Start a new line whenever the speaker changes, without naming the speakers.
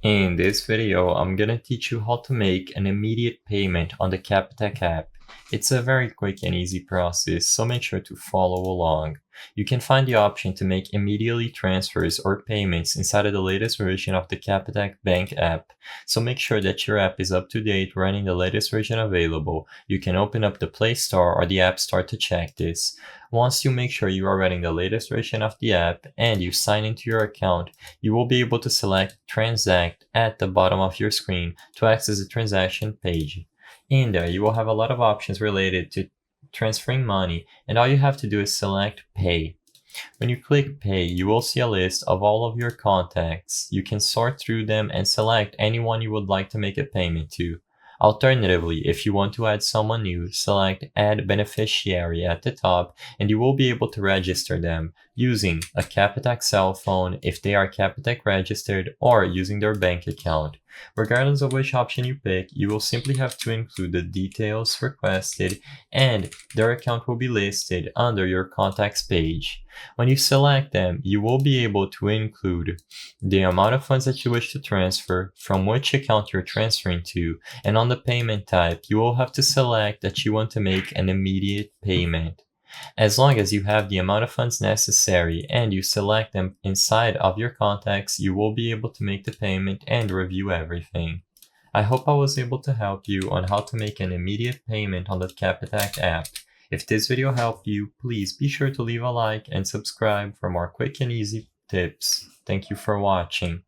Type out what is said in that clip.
In this video, I'm gonna teach you how to make an immediate payment on the Capitec app. It's a very quick and easy process, so make sure to follow along. You can find the option to make immediately transfers or payments inside of the latest version of the Capitec Bank app, so make sure that your app is up to date running the latest version available. You can open up the Play Store or the App Store to check this. Once you make sure you are running the latest version of the app and you sign into your account, you will be able to select Transact at the bottom of your screen to access the transaction page. In there, you will have a lot of options related to transferring money, and all you have to do is select Pay. When you click Pay, you will see a list of all of your contacts. You can sort through them and select anyone you would like to make a payment to. Alternatively, if you want to add someone new, select Add Beneficiary at the top and you will be able to register them using a Capitec cell phone if they are Capitec registered or using their bank account. Regardless of which option you pick, you will simply have to include the details requested and their account will be listed under your contacts page. When you select them, you will be able to include the amount of funds that you wish to transfer, from which account you're transferring to, and on the payment type, you will have to select that you want to make an immediate payment. As long as you have the amount of funds necessary and you select them inside of your contacts, you will be able to make the payment and review everything. I hope I was able to help you on how to make an immediate payment on the Capitec app. If this video helped you, please be sure to leave a like and subscribe for more quick and easy tips. Thank you for watching.